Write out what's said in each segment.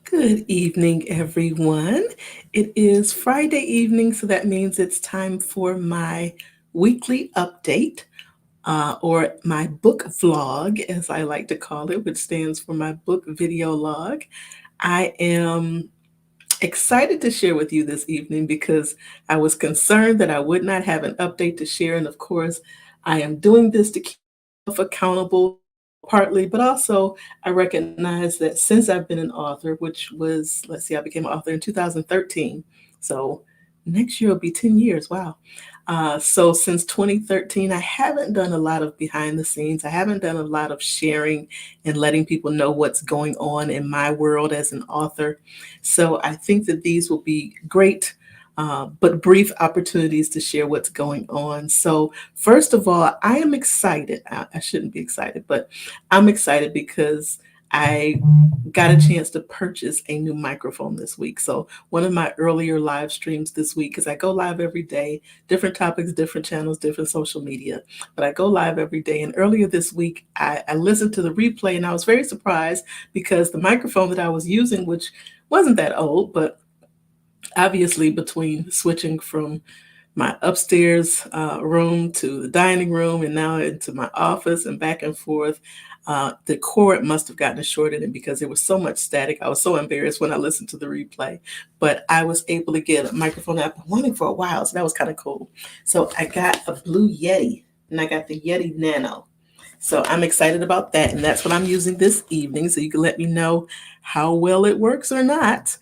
Good evening, everyone. It is Friday evening, so that means it's time for my weekly update, or my book vlog, as I like to call it, which stands for my book video log. I am excited to share with you this evening because I was concerned that I would not have an update to share. And of course, I am doing this to keep myself accountable, partly, but also I recognize that since I've been an author, which was, let's see, I became an author in 2013. So next year will be 10 years. Wow. So since 2013, I haven't done a lot of behind the scenes. I haven't done a lot of sharing and letting people know what's going on in my world as an author. So I think that these will be great, but brief opportunities to share what's going on. So first of all, I am excited. I shouldn't be excited, but I'm excited because I got a chance to purchase a new microphone this week. So one of my earlier live streams this week, because I go live every day, different topics, different channels, different social media, but I go live every day. And earlier this week, I listened to the replay and I was very surprised because the microphone that I was using, which wasn't that old, but obviously between switching from my upstairs room to the dining room and now into my office and back and forth. The cord must have gotten shorted, and because there was so much static, I was so embarrassed when I listened to the replay. But I was able to get a microphone that I've been wanting for a while, so that was kind of cool. So I got a Blue Yeti, and I got the Yeti Nano. So I'm excited about that, and that's what I'm using this evening. So you can let me know how well it works or not.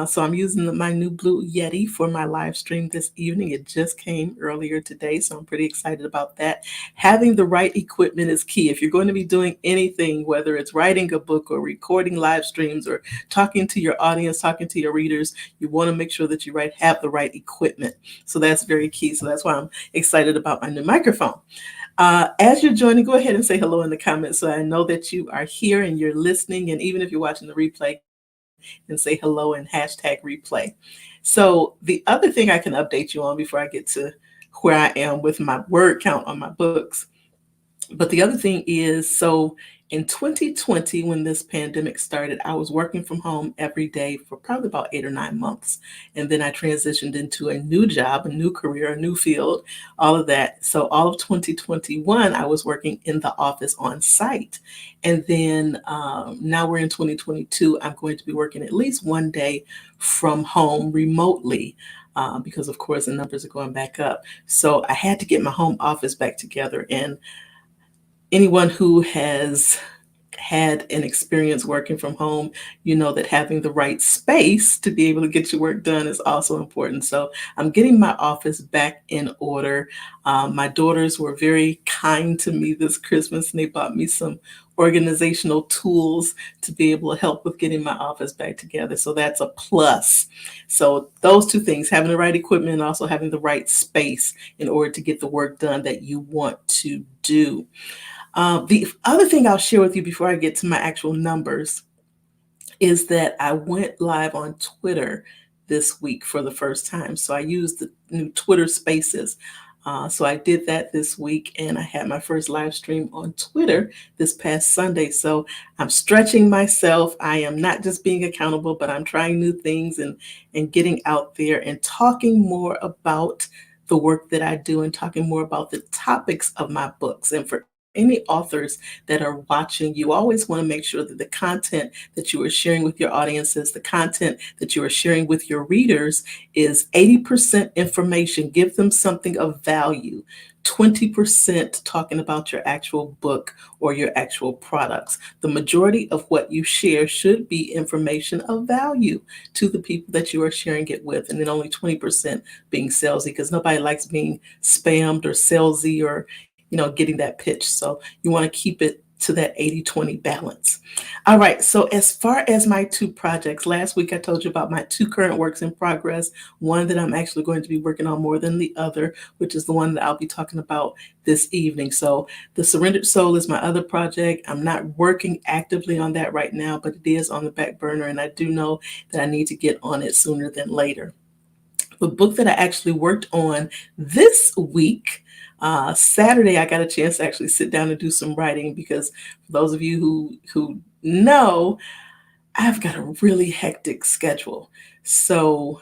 So I'm using my new Blue Yeti for my live stream this evening. It just came earlier today, so I'm pretty excited about that. Having the right equipment is key. If you're going to be doing anything, whether it's writing a book or recording live streams or talking to your audience, talking to your readers, you want to make sure that have the right equipment. So that's very key. So that's why I'm excited about my new microphone. As you're joining, go ahead and say hello in the comments so I know that you are here and you're listening. And even if you're watching the replay, go ahead and say hello and hashtag replay. So, the other thing I can update you on before I get to where I am with my word count on my books, but the other thing is, so in 2020, when this pandemic started, I was working from home every day for probably about 8 or 9 months. And then I transitioned into a new job, a new career, a new field, all of that. So all of 2021, I was working in the office on site. And then now we're in 2022, I'm going to be working at least one day from home remotely. Because of course the numbers are going back up. So I had to get my home office back together. And anyone who has had an experience working from home, you know that having the right space to be able to get your work done is also important. So I'm getting my office back in order. My daughters were very kind to me this Christmas and they bought me some organizational tools to be able to help with getting my office back together. So that's a plus. So those two things, having the right equipment and also having the right space in order to get the work done that you want to do. The other thing I'll share with you before I get to my actual numbers is that I went live on Twitter this week for the first time. So I used the new Twitter Spaces. So I did that this week and I had my first live stream on Twitter this past Sunday. So I'm stretching myself. I am not just being accountable, but I'm trying new things and getting out there and talking more about the work that I do and talking more about the topics of my books. And for any authors that are watching, you always want to make sure that the content that you are sharing with your audiences, the content that you are sharing with your readers is 80% information. Give them something of value. 20% talking about your actual book or your actual products. The majority of what you share should be information of value to the people that you are sharing it with, and then only 20% being salesy because nobody likes being spammed or salesy or getting that pitch. So you want to keep it to that 80-20 balance. All right. So as far as my two projects, last week I told you about my two current works in progress, one that I'm actually going to be working on more than the other, which is the one that I'll be talking about this evening. So The Surrendered Soul is my other project. I'm not working actively on that right now, but it is on the back burner. And I do know that I need to get on it sooner than later. The book that I actually worked on this week, Saturday, I got a chance to actually sit down and do some writing because for those of you who know, I've got a really hectic schedule. So,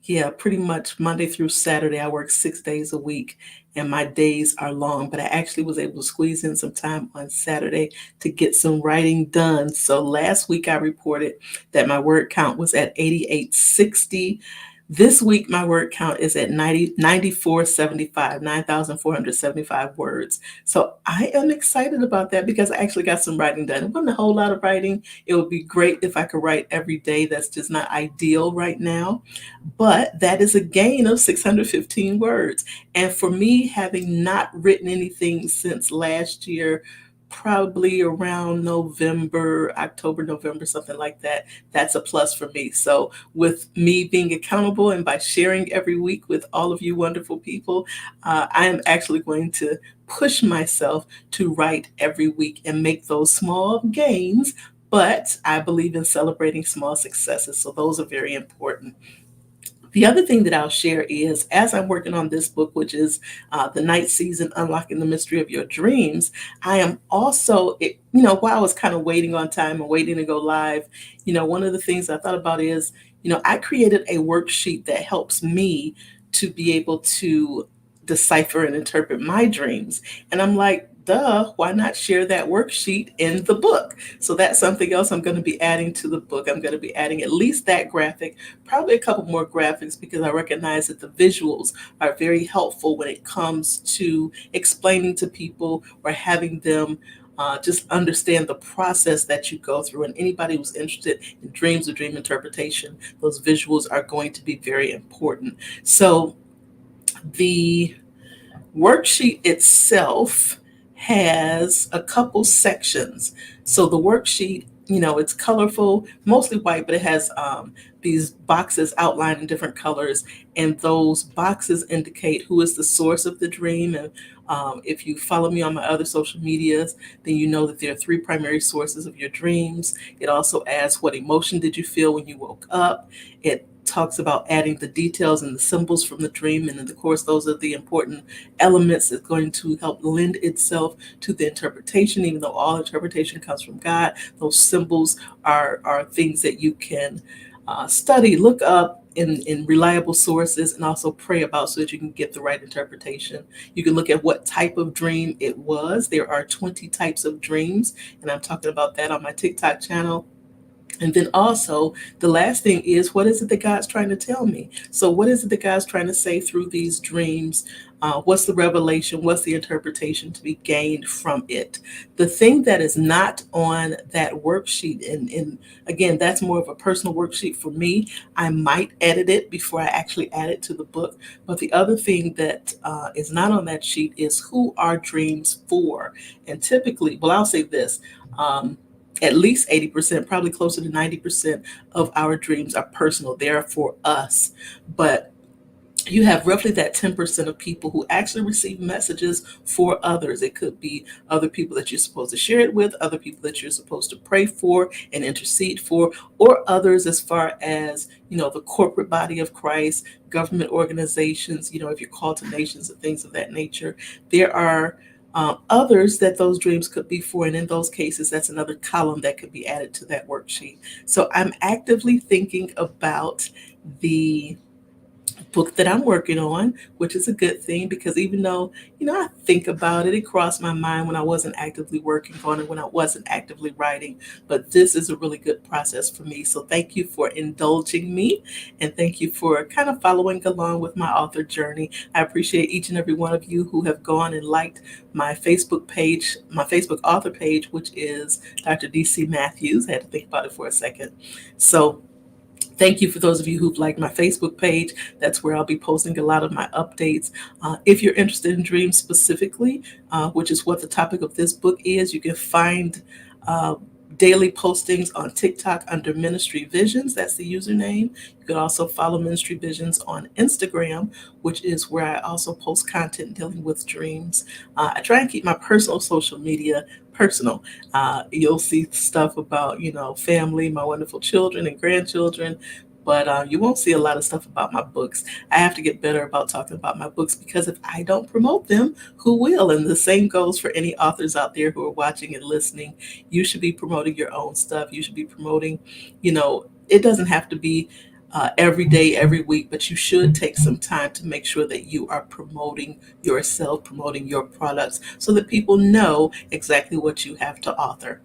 yeah, pretty much Monday through Saturday, I work 6 days a week and my days are long, but I actually was able to squeeze in some time on Saturday to get some writing done. So last week I reported that my word count was at 8860. This week, my word count is at 9475, 9,475 words. So I am excited about that because I actually got some writing done. It wasn't a whole lot of writing. It would be great if I could write every day. That's just not ideal right now. But that is a gain of 615 words. And for me, having not written anything since last year, probably around November, October, November, something like that, that's a plus for me. So, with me being accountable and by sharing every week with all of you wonderful people, I am actually going to push myself to write every week and make those small gains. But I believe in celebrating small successes. So, those are very important. The other thing that I'll share is as I'm working on this book, which is The Night Season Unlocking the Mystery of Your Dreams, I am also, while I was kind of waiting on time and waiting to go live, one of the things I thought about is, I created a worksheet that helps me to be able to decipher and interpret my dreams. And I'm like, duh, why not share that worksheet in the book? So that's something else I'm going to be adding to the book. I'm going to be adding at least that graphic, probably a couple more graphics, because I recognize that the visuals are very helpful when it comes to explaining to people or having them just understand the process that you go through. And anybody who's interested in dreams or dream interpretation, those visuals are going to be very important. So the worksheet itself has a couple sections. So the worksheet, it's colorful, mostly white, but it has these boxes outlined in different colors. And those boxes indicate who is the source of the dream. And if you follow me on my other social medias, then you know that there are three primary sources of your dreams. It also asks what emotion did you feel when you woke up. It talks about adding the details and the symbols from the dream. And then, of course, those are the important elements that's going to help lend itself to the interpretation. Even though all interpretation comes from God, those symbols are things that you can study, look up in reliable sources, and also pray about so that you can get the right interpretation. You can look at what type of dream it was. There are 20 types of dreams, and I'm talking about that on my TikTok channel. And then also, the last thing is, what is it that God's trying to tell me? So, what is it that God's trying to say through these dreams? What's the revelation? What's the interpretation to be gained from it? The thing that is not on that worksheet, and again, that's more of a personal worksheet for me. I might edit it before I actually add it to the book. But the other thing that is not on that sheet is who are dreams for? And typically, well, I'll say this. At least 80%, probably closer to 90% of our dreams are personal. They're for us. But you have roughly that 10% of people who actually receive messages for others. It could be other people that you're supposed to share it with, other people that you're supposed to pray for and intercede for, or others as far as, the corporate body of Christ, government organizations, if you're called to nations and things of that nature. There are others that those dreams could be for, and in those cases, that's another column that could be added to that worksheet. So I'm actively thinking about the book that I'm working on, which is a good thing because even though, I think about it, it crossed my mind when I wasn't actively working on it, when I wasn't actively writing. But this is a really good process for me. So thank you for indulging me and thank you for kind of following along with my author journey. I appreciate each and every one of you who have gone and liked my Facebook page, my Facebook author page, which is Dr. DC Matthews. I had to think about it for a second. So thank you for those of you who've liked my Facebook page. That's where I'll be posting a lot of my updates. If you're interested in dreams specifically, which is what the topic of this book is, you can find uh, daily postings on TikTok under Ministry Visions. That's the username. You can also follow Ministry Visions on Instagram, which is where I also post content dealing with dreams. I try and keep my personal social media personal. You'll see stuff about, family, my wonderful children and grandchildren, but you won't see a lot of stuff about my books. I have to get better about talking about my books because if I don't promote them, who will? And the same goes for any authors out there who are watching and listening. You should be promoting your own stuff. You should be promoting, it doesn't have to be every day, every week, but you should take some time to make sure that you are promoting yourself, promoting your products so that people know exactly what you have to offer,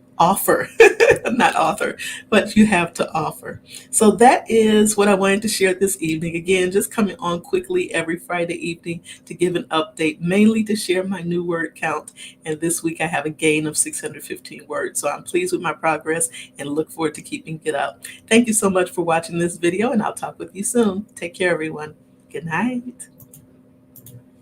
not author, but you have to offer. So that is what I wanted to share this evening. Again, just coming on quickly every Friday evening to give an update, mainly to share my new word count. And this week I have a gain of 615 words. So I'm pleased with my progress and look forward to keeping it up. Thank you so much for watching this video, and I'll talk with you soon. Take care, everyone. Good night.